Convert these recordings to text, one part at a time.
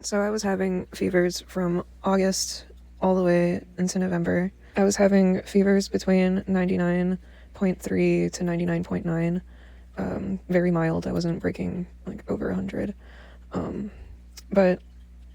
So I was having fevers from August all the way into November. I was having fevers between 99.3 to 99.9. Very mild. I wasn't breaking like over 100. But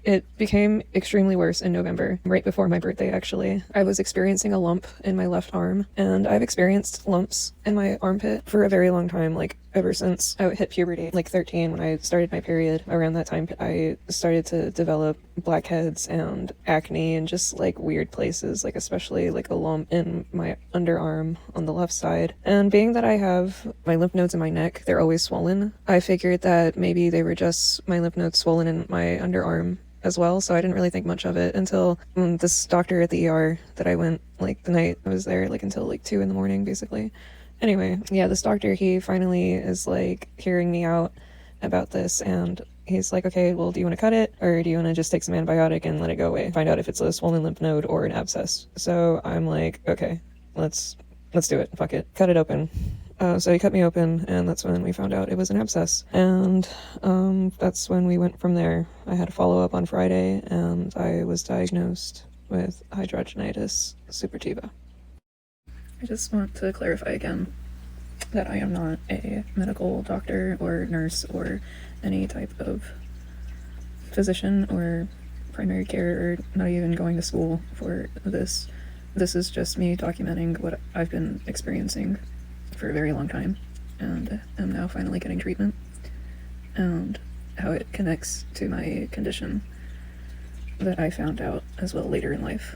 it became extremely worse in November, right before my birthday actually. I was experiencing a lump in my left arm, and I've experienced lumps in my armpit for a very long time, like ever since I hit puberty, like 13 when I started my period. Around that time, I started to develop blackheads and acne and just like weird places, like especially like a lump in my underarm on the left side. And being that I have my lymph nodes in my neck, they're always swollen. I figured that maybe they were just my lymph nodes swollen in my underarm as well, so I didn't really think much of it until this doctor at the ER that I went like the night I was there, like until like 2 in the morning basically. Anyway, yeah, this doctor, he finally is like hearing me out about this, and he's like, okay, well, do you want to cut it, or do you want to just take some antibiotic and let it go away, find out if it's a swollen lymph node or an abscess? So I'm like, okay, let's do it, fuck it, cut it open. So he cut me open, and that's when we found out it was an abscess. And that's when we went from there. I had a follow-up on Friday, and I was diagnosed with hidradenitis suppurativa. I just want to clarify again that I am not a medical doctor or nurse or any type of physician or primary care, or not even going to school for this. This is just me documenting what I've been experiencing for a very long time, and am now finally getting treatment, and how it connects to my condition that I found out as well later in life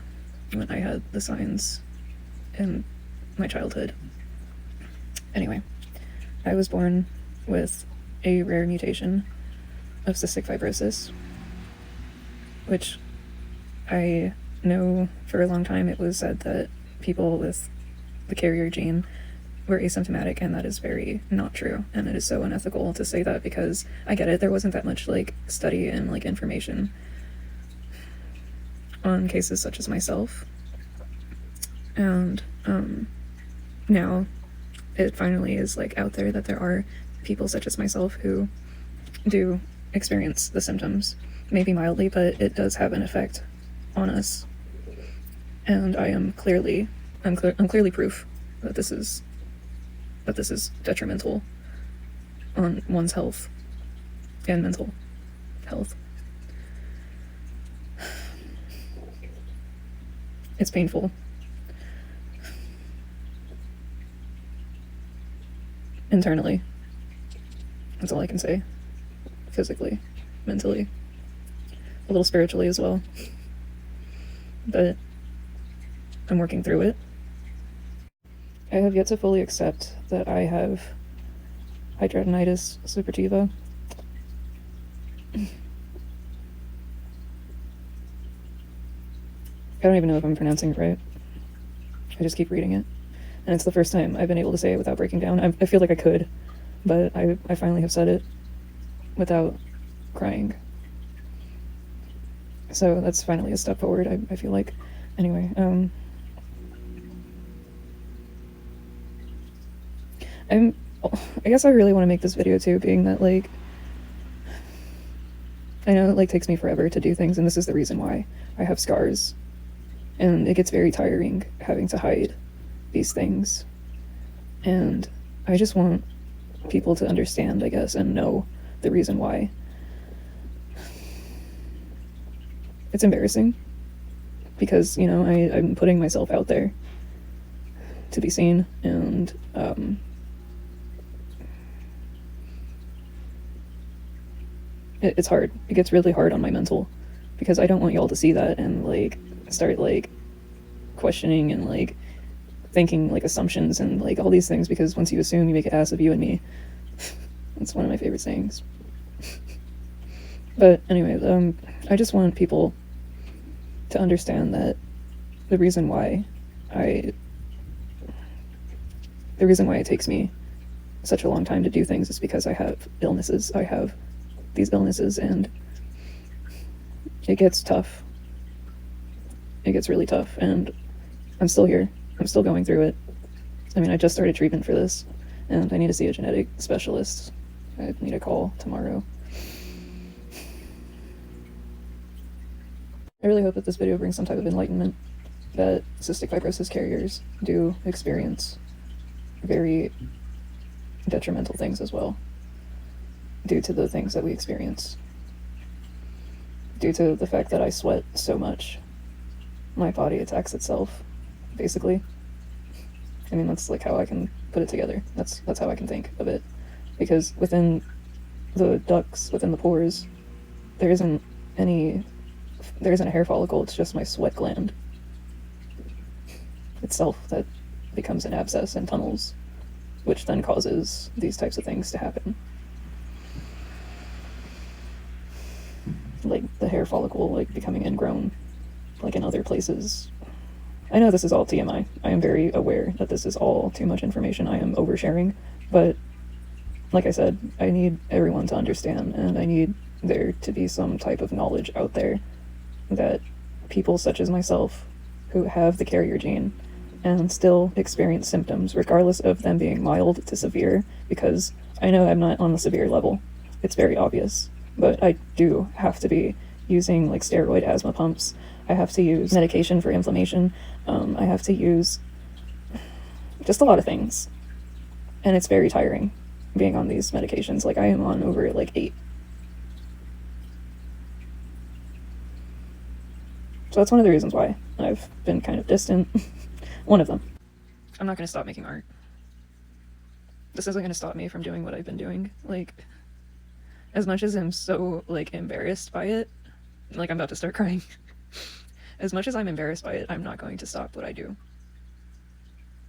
when I had the signs in my childhood. Anyway, I was born with a rare mutation of cystic fibrosis, which I know for a long time it was said that people with the carrier gene were asymptomatic, and that is very not true, and it is so unethical to say that, because I get it, there wasn't that much like study and like information on cases such as myself, and now it finally is like out there that there are people such as myself who do experience the symptoms, maybe mildly, but it does have an effect on us, and I'm clearly proof that this is detrimental on one's health and mental health. It's painful. Internally. That's all I can say. Physically, mentally, a little spiritually as well. But I'm working through it. I have yet to fully accept that I have hidradenitis suppurativa. I don't even know if I'm pronouncing it right. I just keep reading it. And it's the first time I've been able to say it without breaking down. I feel like I could, but I finally have said it without crying. So that's finally a step forward, I feel like. Anyway, I guess I really want to make this video too, being that like, I know it like takes me forever to do things, and this is the reason why I have scars, and it gets very tiring having to hide these things, and I just want people to understand, I guess, and know the reason why. It's embarrassing because, you know, I'm putting myself out there to be seen, and it's hard. It gets really hard on my mental, because I don't want y'all to see that and like start like questioning and like thinking like assumptions and like all these things, because once you assume, you make an ass of you and me. That's one of my favorite sayings. But anyway, I just want people to understand that the reason why it takes me such a long time to do things is because I have illnesses. I have these illnesses, and it gets tough. It gets really tough, and I'm still here. I'm still going through it. I mean, I just started treatment for this, and I need to see a genetic specialist. I need a call tomorrow. I really hope that this video brings some type of enlightenment that cystic fibrosis carriers do experience very detrimental things as well, due to the things that we experience. Due to the fact that I sweat so much, my body attacks itself, basically. I mean, that's like how I can put it together. That's how I can think of it. Because within the ducts, within the pores, there isn't a hair follicle, it's just my sweat gland itself that becomes an abscess and tunnels, which then causes these types of things to happen. Like the hair follicle like becoming ingrown like in other places. I know this is all TMI. I am very aware that this is all too much information. I am oversharing, but like I said, I need everyone to understand, and I need there to be some type of knowledge out there that people such as myself who have the carrier gene and still experience symptoms, regardless of them being mild to severe, because I know I'm not on the severe level. It's very obvious. But I do have to be using like steroid asthma pumps. I have to use medication for inflammation. I have to use just a lot of things. And it's very tiring being on these medications. Like I am on over like 8. So that's one of the reasons why I've been kind of distant. One of them. I'm not going to stop making art. This isn't going to stop me from doing what I've been doing. Like, as much as I'm so, like, embarrassed by it, like, I'm about to start crying. As much as I'm embarrassed by it, I'm not going to stop what I do.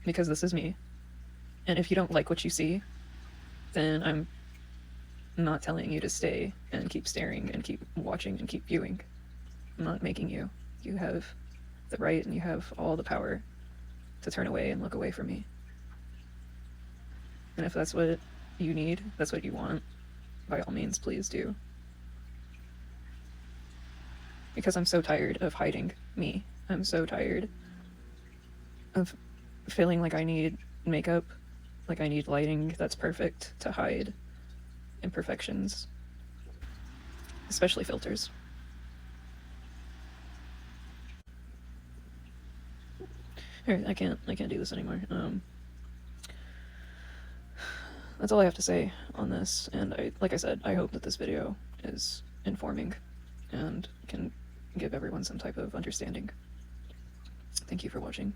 Because this is me. And if you don't like what you see, then I'm not telling you to stay and keep staring and keep watching and keep viewing. I'm not making you. You have the right and you have all the power to turn away and look away from me. And if that's what you need, that's what you want, by all means, please do. Because I'm so tired of hiding me. I'm so tired of feeling like I need makeup, like I need lighting that's perfect to hide imperfections, especially filters. Here, I can't do this anymore. That's all I have to say on this, and like I said, I hope that this video is informing and can give everyone some type of understanding. Thank you for watching.